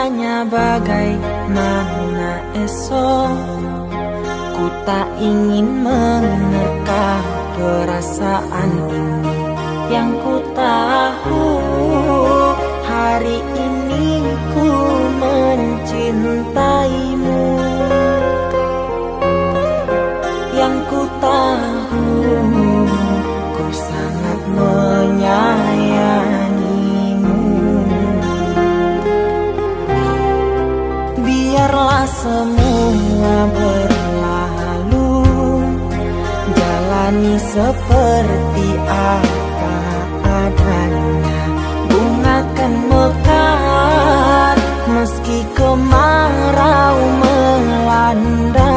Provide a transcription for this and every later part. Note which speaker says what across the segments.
Speaker 1: bertanya bagaimana esok. Ku tak ingin menerka perasaan ini. Yang ku tahu hari ini ku mencintaimu. Yang ku tahu ku sangat menyayangimu. Biarlah semua berlalu, jalani seperti apa adanya. Bunga kan mekar meski kemarau melanda.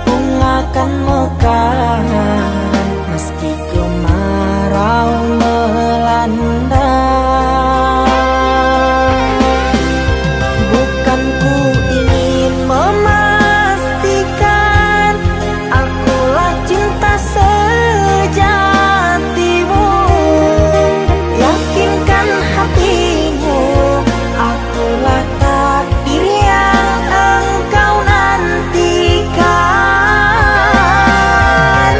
Speaker 1: Bunga kan mekar meski kemarau melanda. Bukan ku ingin memastikan akulah cinta sejatimu. Yakinkan hatimu, akulah takdir yang engkau nantikan.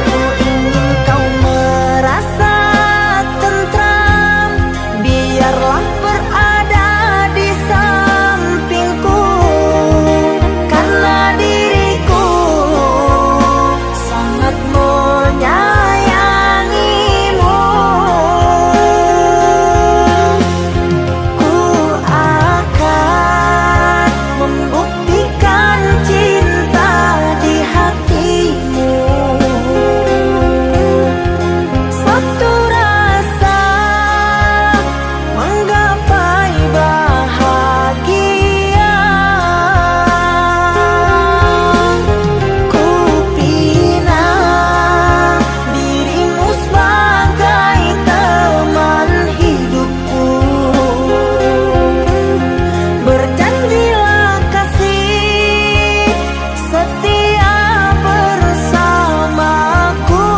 Speaker 1: Ku ingin kau merasa tentram, biarlah berada di sampingku. Karena diriku sangat menyayangimu. Ku akan membuktikan cinta di hatimu. Satu rasa menggapai bahagia. Ku pinang dirimu sebagai teman hidupku. Berjanjilah kasih setia bersamaku.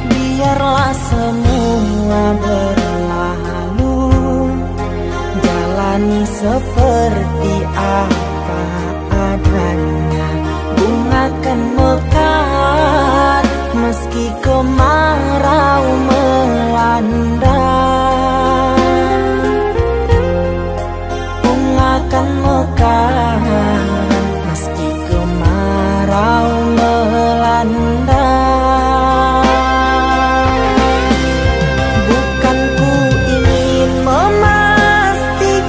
Speaker 1: Biarlah semua berlalu, jalani seperti apa adanya. Bunga kan mekar meski kemarau melanda. Bunga kan mekar meski kemarau melanda. Bukan ku ingin memastikan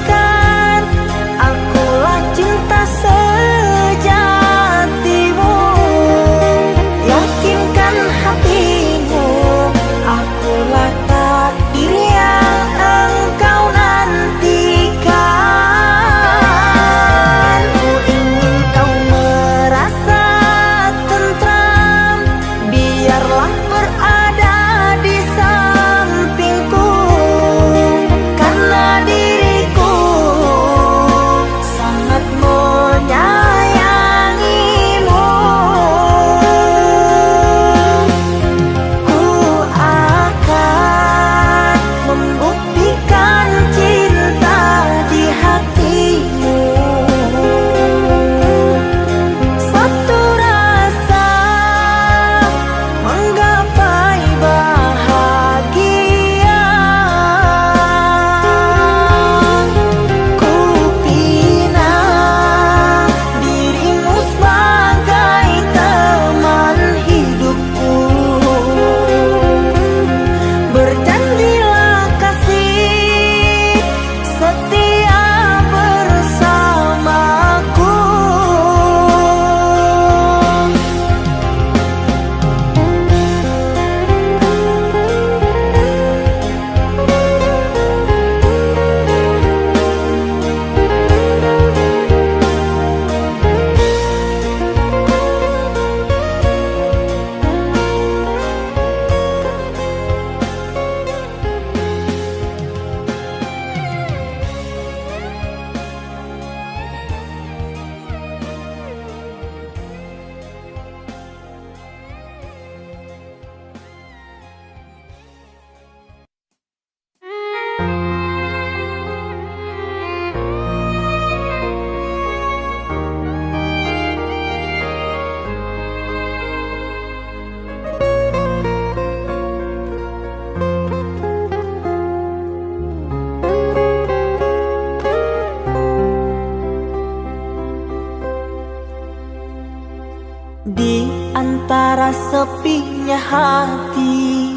Speaker 1: Di antara sepinya hati,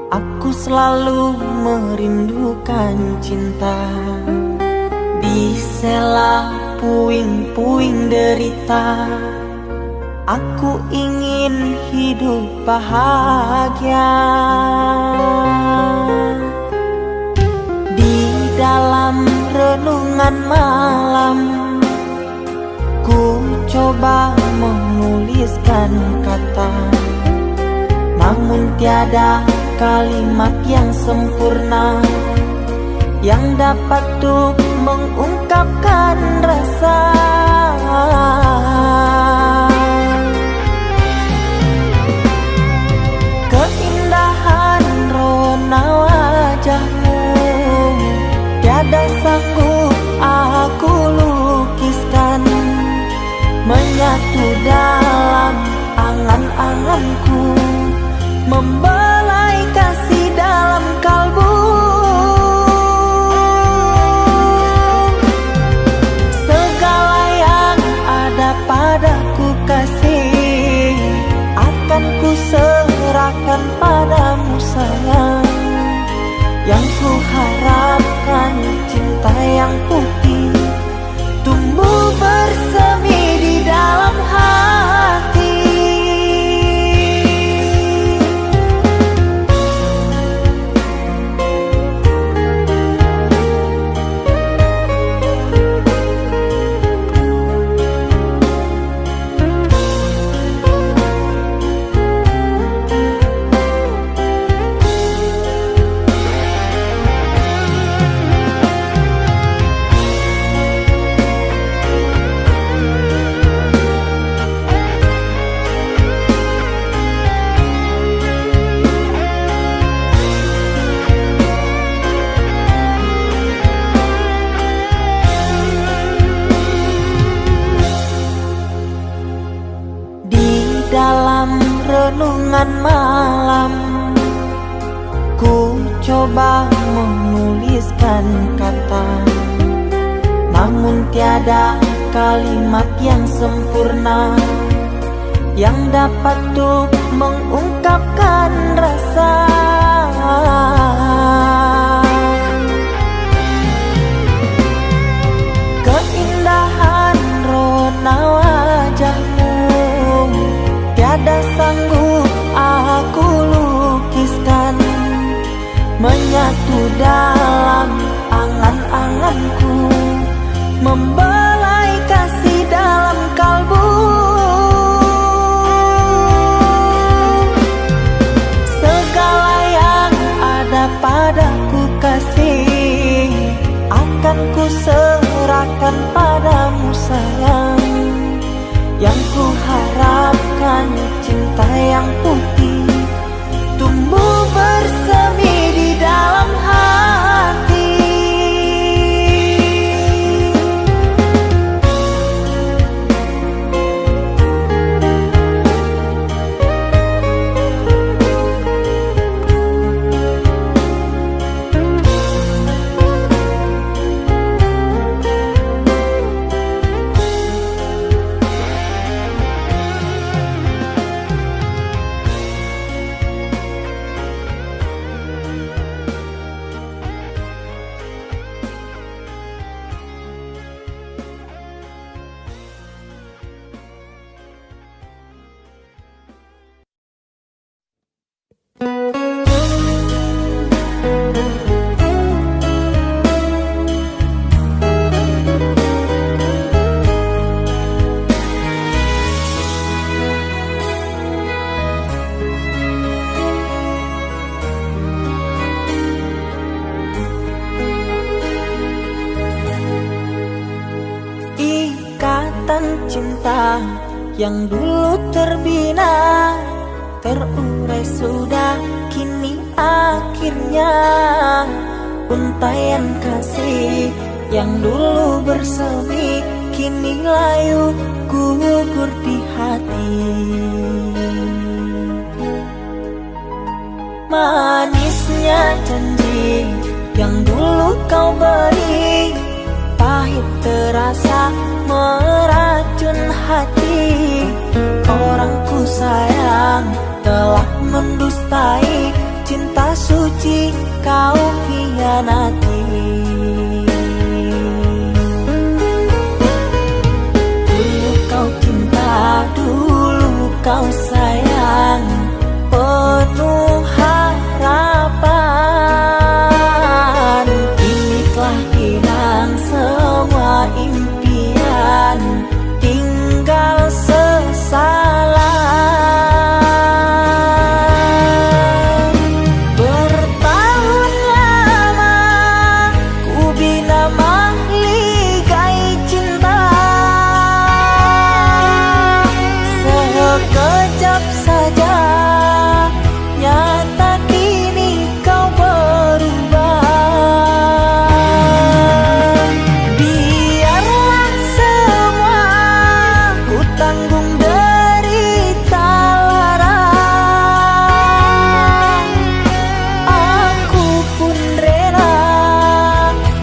Speaker 1: aku selalu merindukan cinta. Di sela puing-puing derita, aku ingin hidup bahagia. Di dalam renungan malam, ku coba menuliskan kata, namun tiada kalimat yang sempurna yang dapat untuk mengungkapkan rasa. Keindahan rona wajahmu tiada sanggup aku lukiskan, menyatu dalam angan-anganku, membelai kasih dalam kalbu. Segala yang ada padaku kasih, akan ku serahkan padamu sayang. Yang ku harapkan cinta yang putih tumbuh bersemi di dalam hati. Dalam renungan malam, ku coba menuliskan kata, namun tiada kalimat yang sempurna yang dapat untuk mengungkapkan rasa. Keindahan rona wajahmu tiada sanggup aku lukiskan, menyatu dalam angan-anganku, membelai kasih dalam kalbu. Segala yang ada padaku kasih, akan ku serahkan padamu sayang. Yang ku harapkan cinta yang putih tumbuh bersemi di dalam hati. Cinta yang dulu terbina, terurai sudah kini akhirnya. Untaian kasih yang dulu bersemi, kini layu gugur di hati. Manisnya janji yang dulu kau beri, pahit terasa meracun hati. hati. Orang ku sayang telah mendustai, cinta suci kau hianati. Dulu kau cinta, dulu kau sayang, penuh harapan. Kini telah hilang semua impian, tinggal sesalan. Bertahun lama ku bina mahligai cinta, sekejap saja nyata kini kau berubah. Biarlah semua ku tanggung derita lara, aku pun rela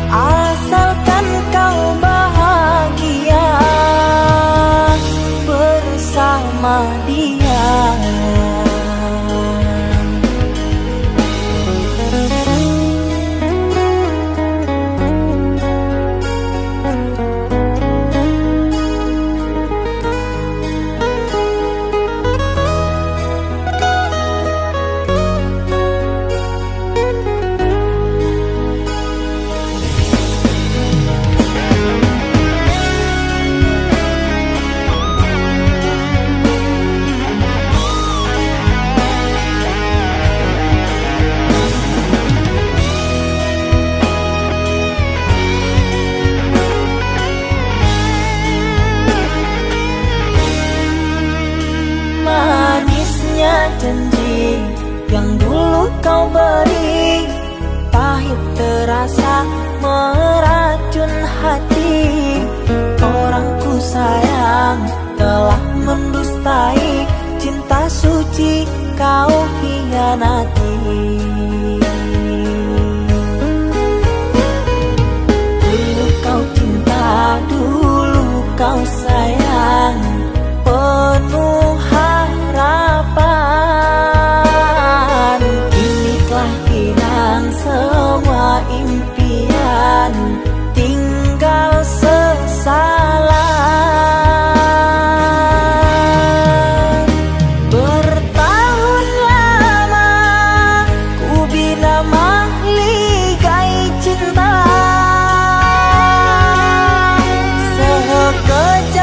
Speaker 1: asalkan kau bahagia bersama dia. Manisnya janji yang dulu kau beri, pahit terasa meracun hati. Orang ku sayang telah mendustai, cinta suci kau hianati. Dulu kau cinta, dulu kau sayang, penuh harapan. Kini telah hilang semua impian, tinggal sesalan. Bertahun lama ku bina mahligai cinta, sekejap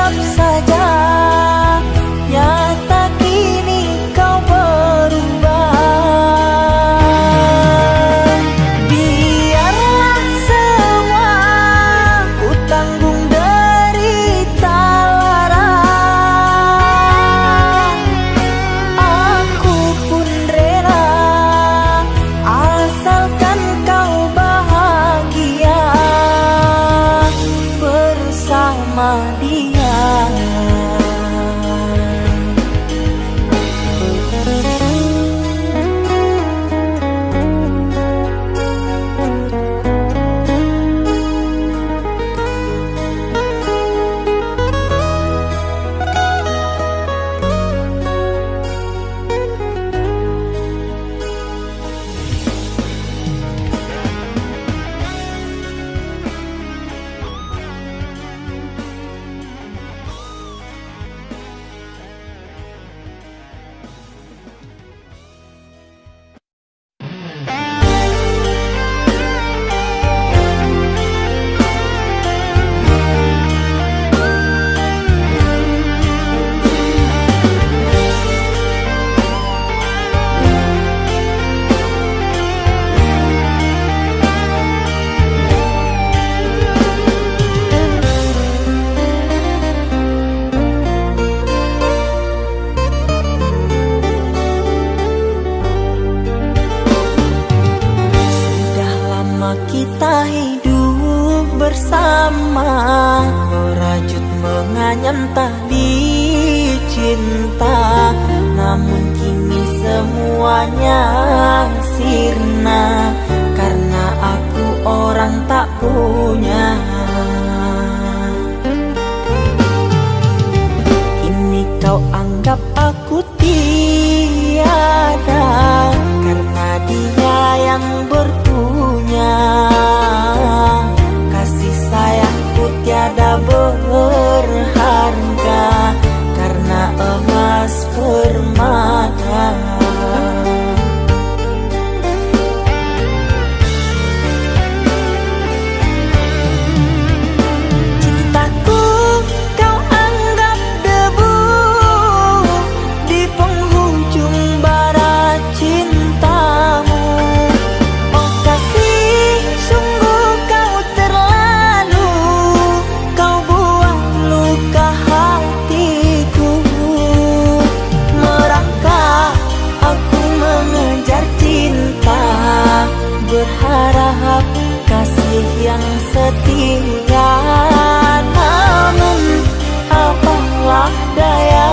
Speaker 1: daya.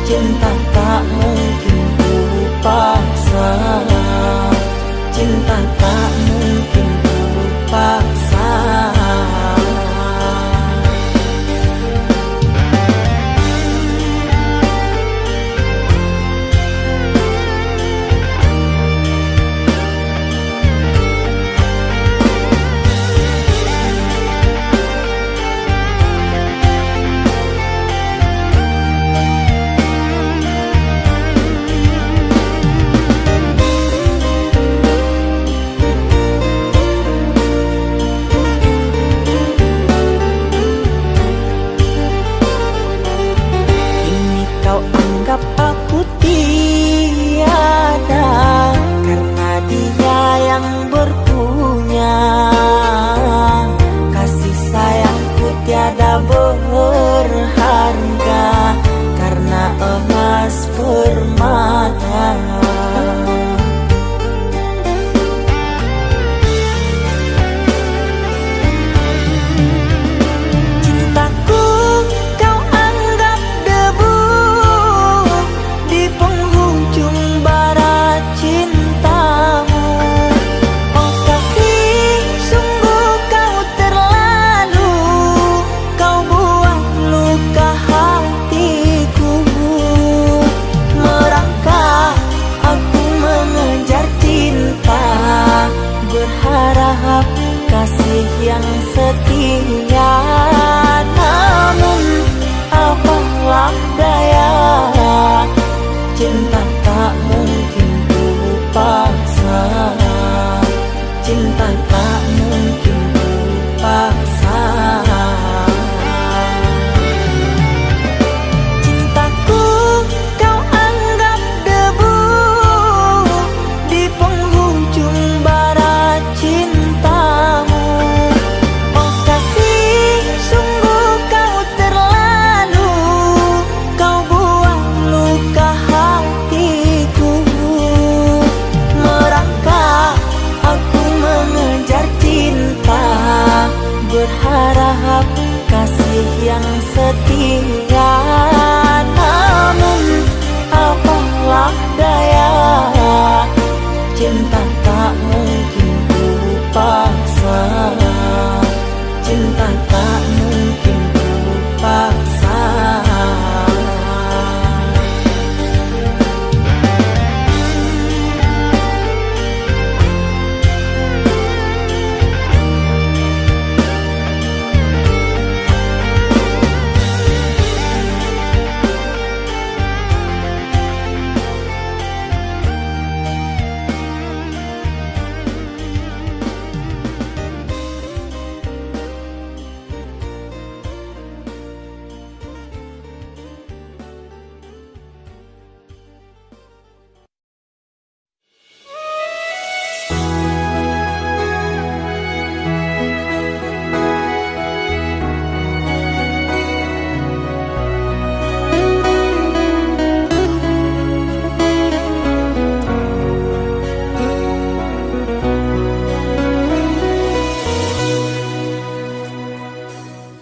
Speaker 1: Cinta tak mungkin ku paksa, cinta tak mungkin ku paksa. Aku tiada karena dia yang berpunya. Kasih sayangku tiada berharga karena emas permata. Berharap kasih yang setia, namun apalah daya. Cinta tak mungkin ku paksa, cinta tak mungkin ku paksa. Cintaku kau anggap debu di penghujung bara cintamu. Oh kasih, sungguh kau terlalu, kau buang luka hatiku. Merangkak aku mengejar cinta, berharap kasih yang setia, namun apalah daya. Cinta tak mungkin ku paksa, cinta tak mungkin ku paksa.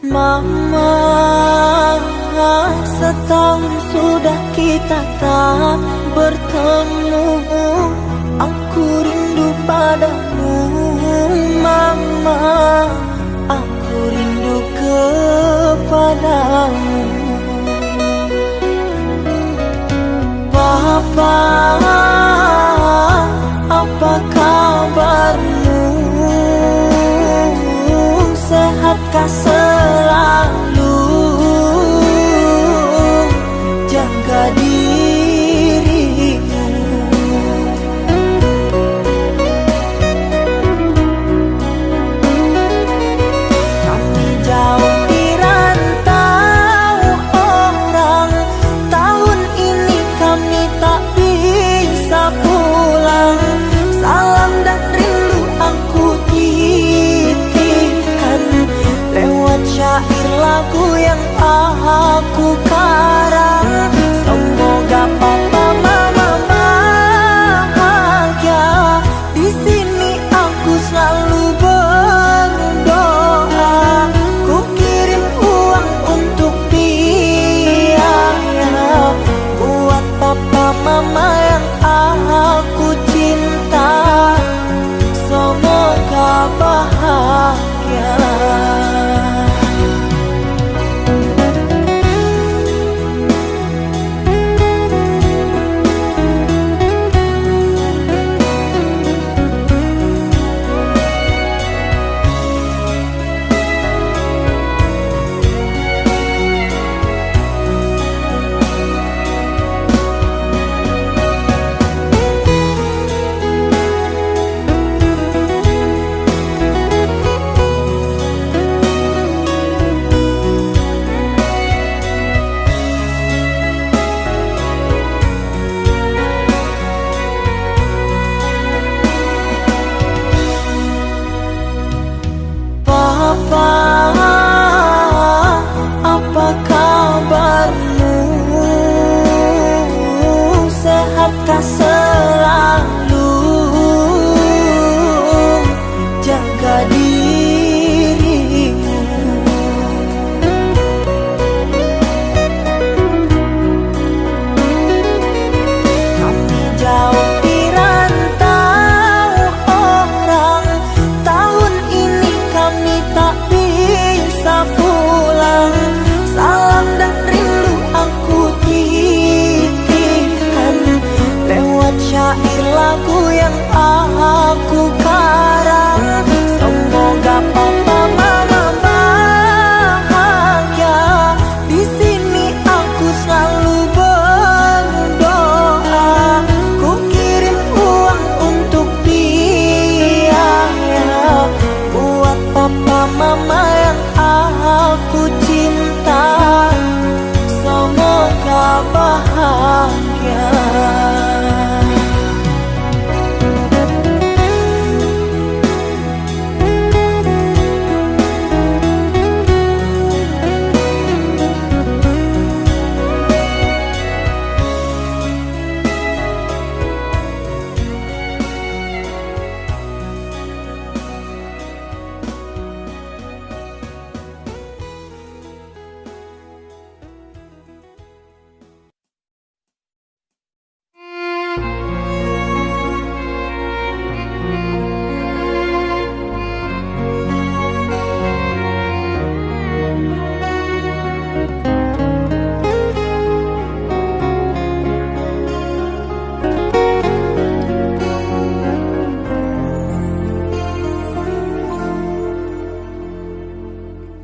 Speaker 1: Mama, setahun sudah kita tak bertemu. Aku rindu padamu, Mama. Aku rindu kepadamu. Papa, apa kabarmu? Sehatkah selalu? Jaga dirimu. Kami jauh di rantau orang, tahun ini kami tak bisa pulang. Salam dan rindu aku titipkan lewat bahagia.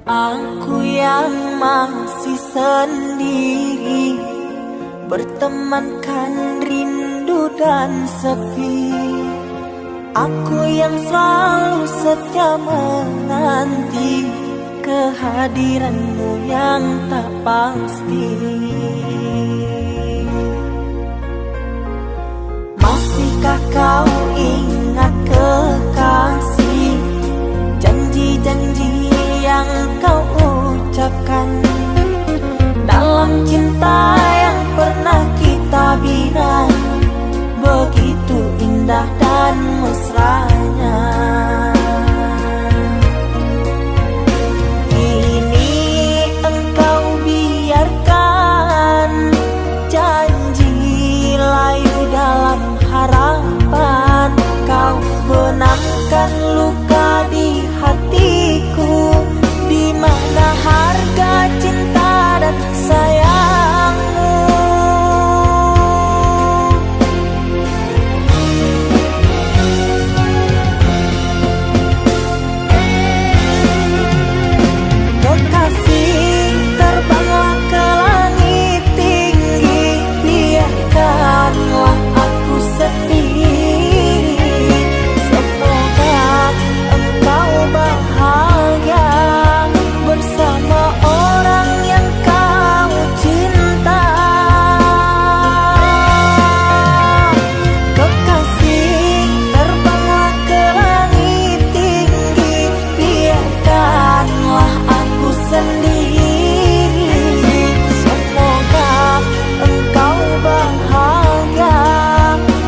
Speaker 1: Aku yang masih sendiri, bertemankan rindu dan sepi. Aku yang selalu setia menanti kehadiranmu yang tak pasti. Masihkah kau ingat kekasih, janji-janji yang kau ucapkan dalam cinta yang pernah kita bina, begitu indah dan mesranya. Kini engkau biarkan janji layu dalam harapan, kau benamkan luka di hatiku, di mana harga cinta dan sayangmu. Kekasih, terbanglah ke langit tinggi, biarkanlah aku sedih. Semoga engkau bahagia bersama orang yang kau cinta. Kekasih, terbanglah ke langit tinggi, biarkanlah aku sendiri. Semoga engkau bahagia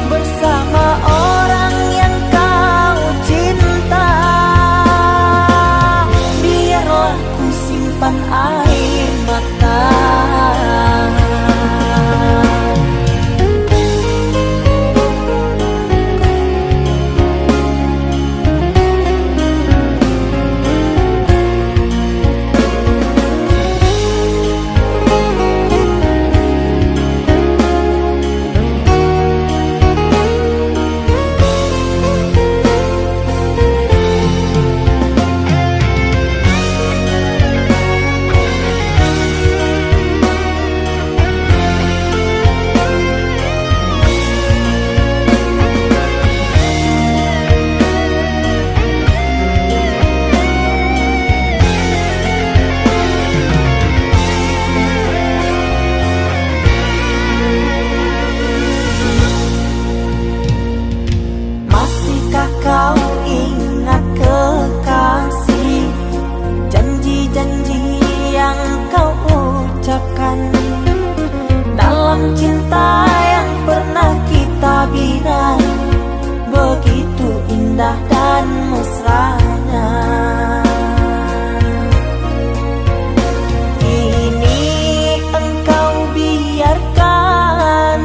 Speaker 1: bersama orang yang kau cinta. Biarlah ku simpan air mata. Masihkah kau ingat kekasih, janji-janji yang kau ucapkan dalam cinta yang pernah kita bina, begitu indah dan mesranya. Kini engkau biarkan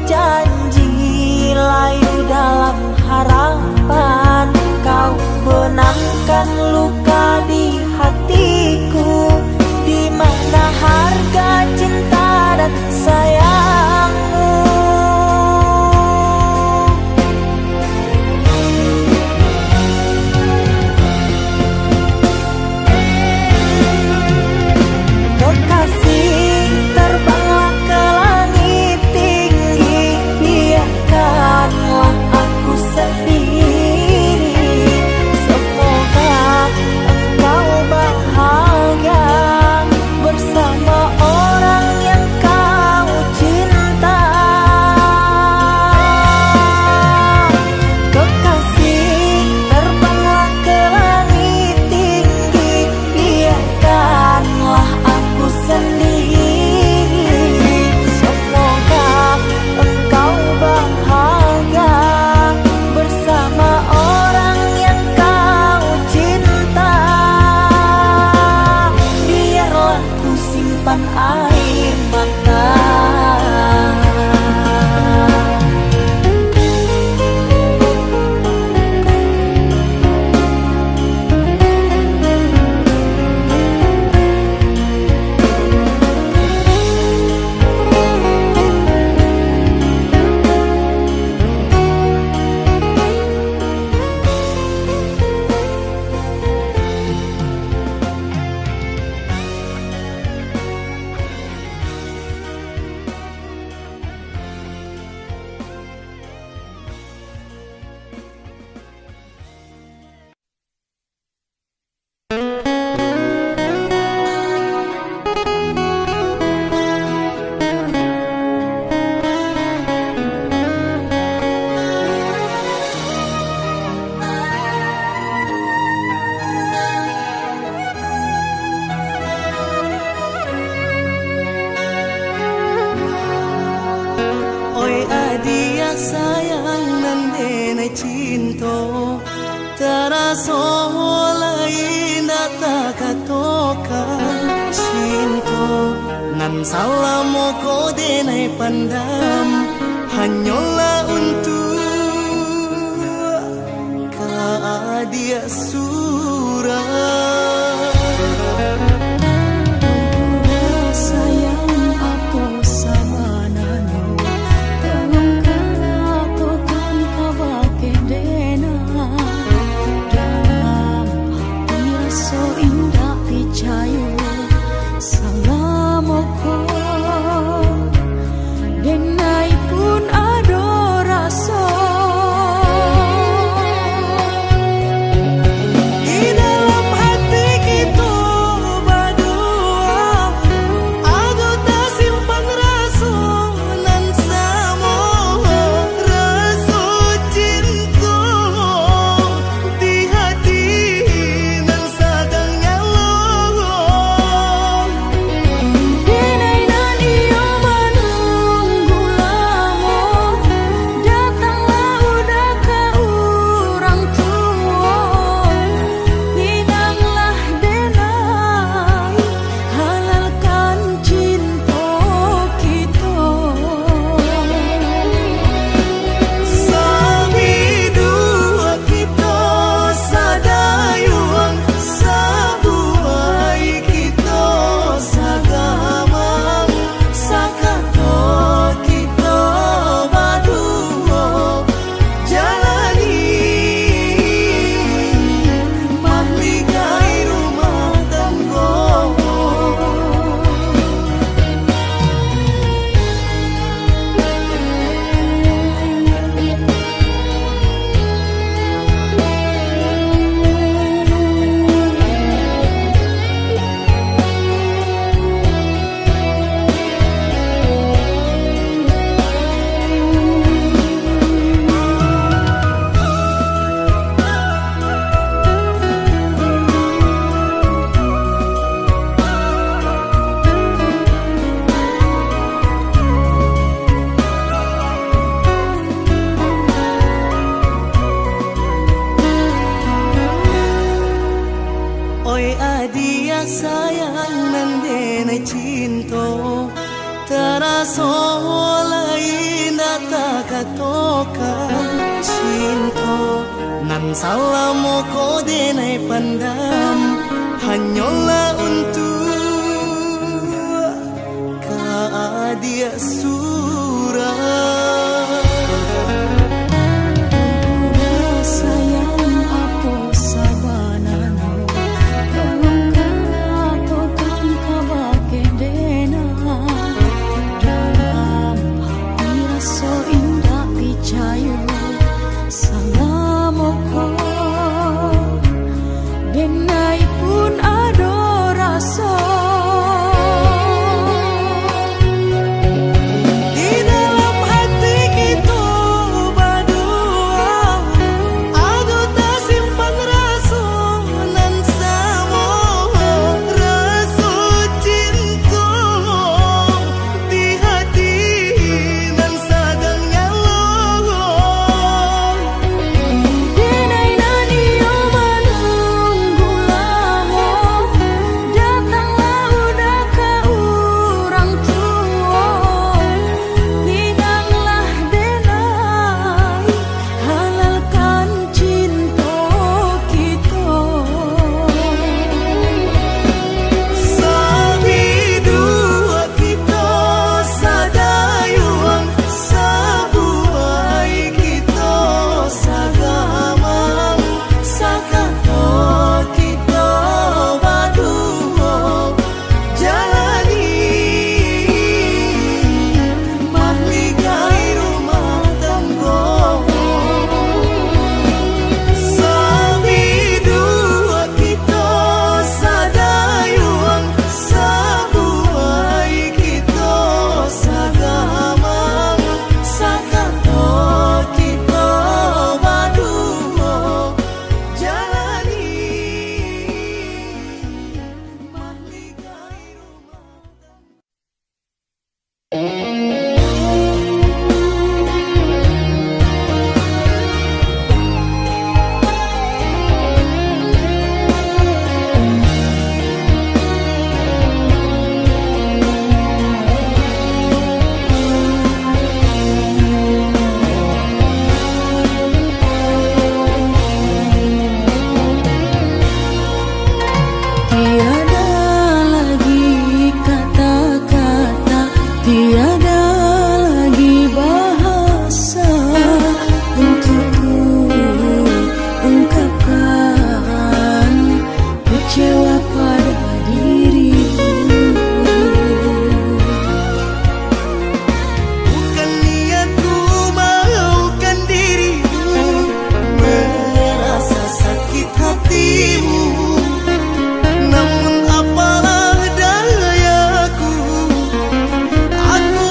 Speaker 1: janji layu dalam harapan, kau benamkan luka di hatiku, di mana harga cinta dan sayangmu. sayang nan denai cinta taraso lain data katokan cinta nan salamo ko denai pandam hanyola untuk dia surah. Dia sayang nan denai cinta taraso lain data katokan cinta nan salamo ko denai pandam hanyola untuk dia surah. Di Tiada lagi bahasa untukku ungkapkan kecewa pada dirimu.
Speaker 2: Bukan niatku maukan dirimu, merasa sakit hatimu. Namun apalah dayaku, aku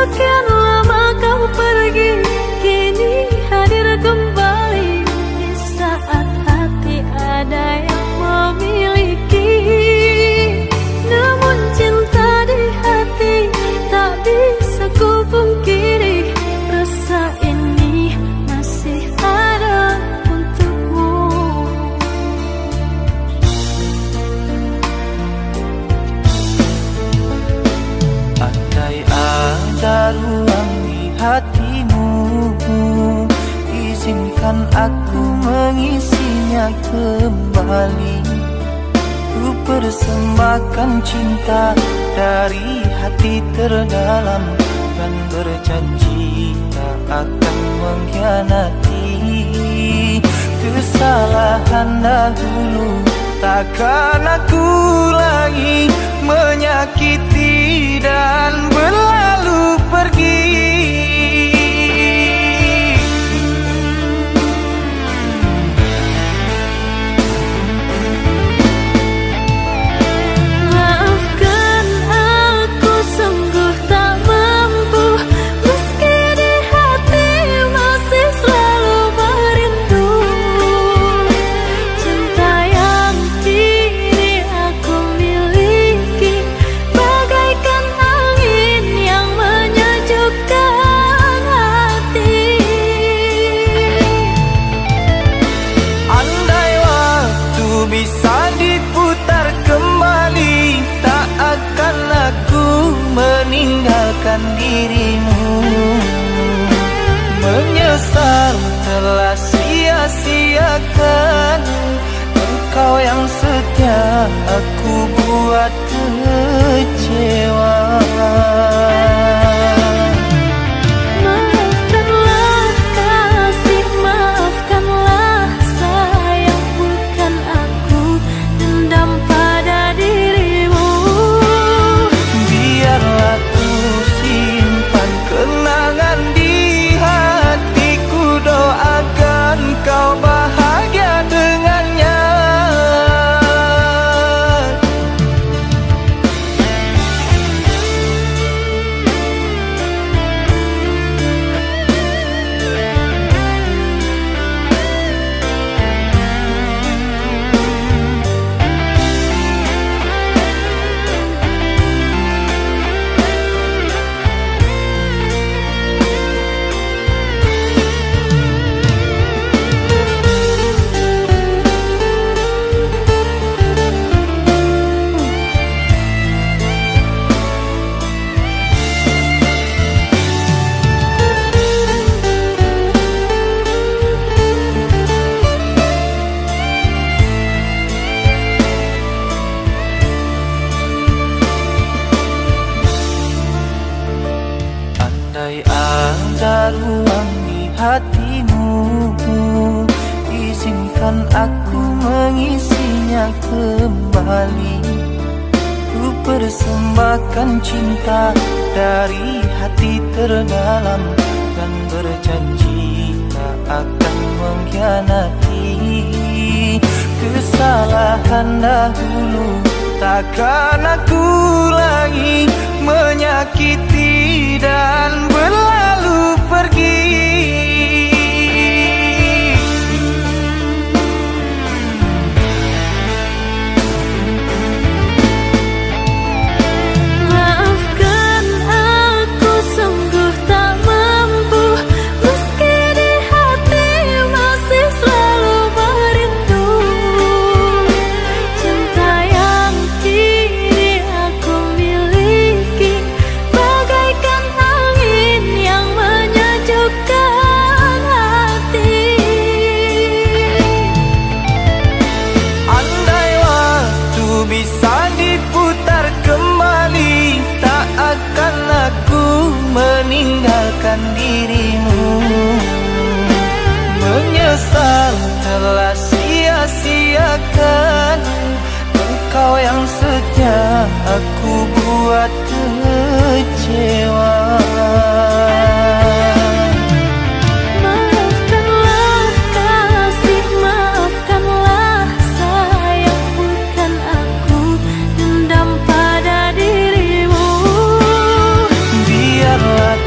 Speaker 3: Sekian lama kau pergi, kini hadir kembali di saat hati ada yang memiliki. Namun cinta di hati tak bisa ku pungkiri, rasa ini masih ada untukmu.
Speaker 2: Andai ada ruang di hatimu, izinkan aku mengisinya kembali. Ku persembahkan cinta dari hati terdalam, dan berjanji tak akan mengkhianati. Kesalahan dahulu takkan aku lagi menyakiti dan berlalu pergi.
Speaker 3: Maafkan aku sungguh tak mampu, meski di hati masih selalu merindu. Cinta yang kini aku miliki bagaikan angin yang menyejukkan hati.
Speaker 2: Andai waktu bisa diputar kembali, tak akan aku meninggalkan dirimu. Menyesal telah sia-siakan engkau yang setia, aku buat kecewa.
Speaker 3: Maafkanlah kasih, maafkanlah sayang, bukan aku dendam pada dirimu.
Speaker 2: Biarlah ku simpan kenangan di hatiku, doakan kau bahagia dengannya. Andai ada ruang di hatimu, izinkan aku mengisinya kembali. Ku persembahkan cinta dari hati terdalam, dan berjanji tak akan mengkhianati. Kesalahan dahulu takkan aku lagi menyakiti dan berlalu pergi.
Speaker 3: Maafkan aku sungguh tak mampu, meski di hati masih selalu merindu. Cinta yang kini aku miliki bagaikan angin yang menyejukkan hati.
Speaker 2: Andai waktu bisa diputar kembali, tak akan aku meninggalkan dirimu. Menyesal telah sia-siakan engkau yang setia, aku buat kecewa.
Speaker 3: Maafkanlah kasih, maafkanlah sayang, bukan aku dendam pada dirimu.
Speaker 2: Biarlah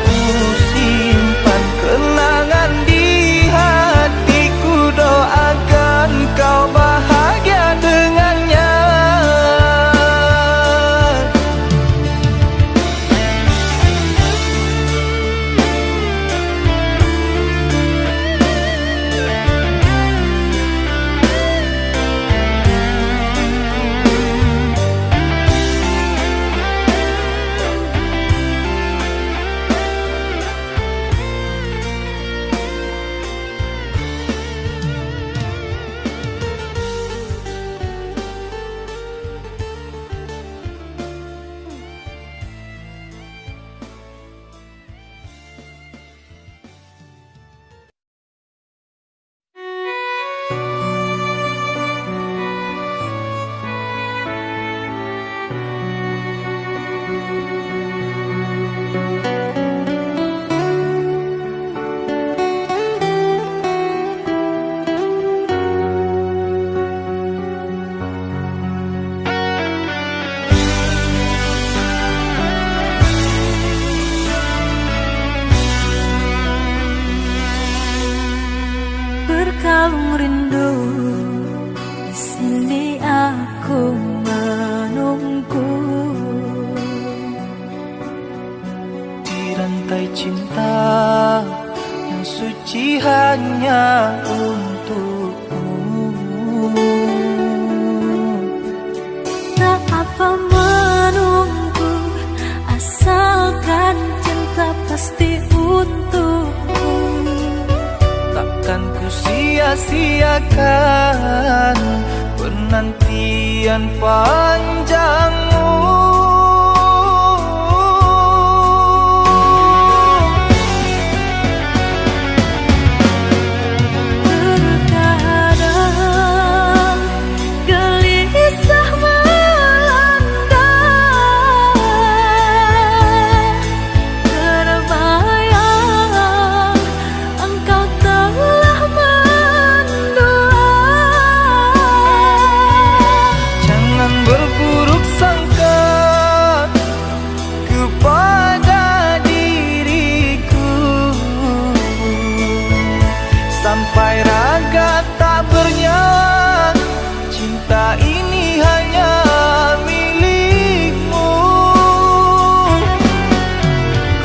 Speaker 2: rantai cinta yang suci hanya untukmu.
Speaker 3: Tak apa menunggu, asalkan cinta pasti untukku.
Speaker 2: Takkan ku sia-siakan penantian panjangmu.
Speaker 3: Terkadang gelisah melanda, terbayang engkau telah mendua.
Speaker 2: Jangan berburuk sangka kepada diriku, sampai raga tak bernyawa. Cinta ini hanya milikmu.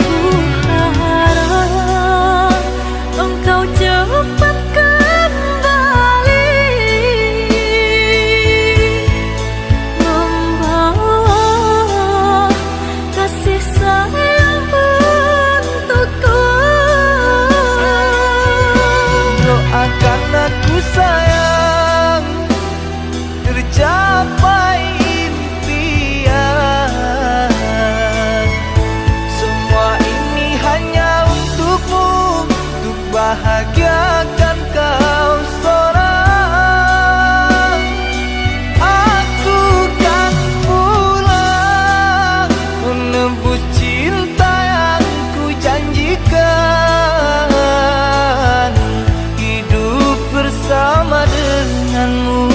Speaker 3: Ku harap engkau cepat kembali, membawa kasih sayang untukku.
Speaker 2: Doakan aku sayang, tercapai impian. Semua ini hanya untukmu, untuk bahagiakan kau seorang. Aku kan pulang menebus cinta yang ku janjikan, hidup bersama denganmu.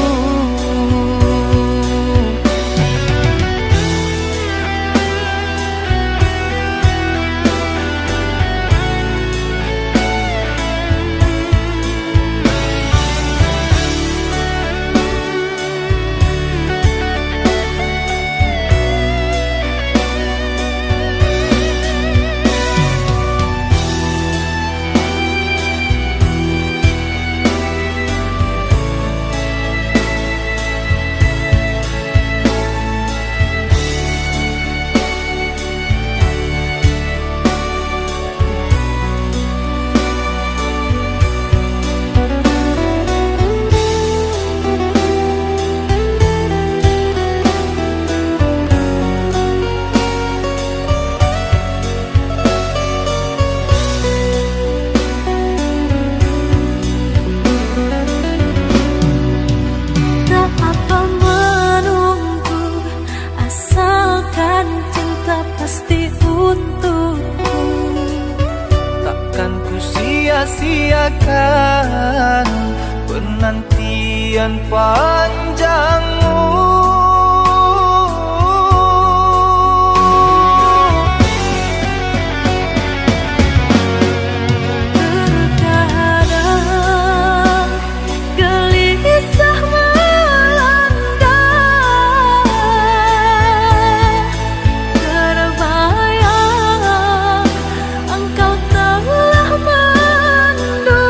Speaker 3: Tak apa menunggu, asalkan cinta pasti untukku.
Speaker 2: Takkan ku sia-siakan penantian panjangmu.
Speaker 3: Terkadang gelisah melanda, terbayang engkau telah mendua.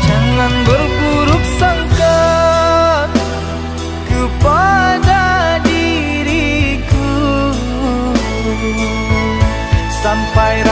Speaker 2: Jangan berburuk sangka kepada diriku, sampai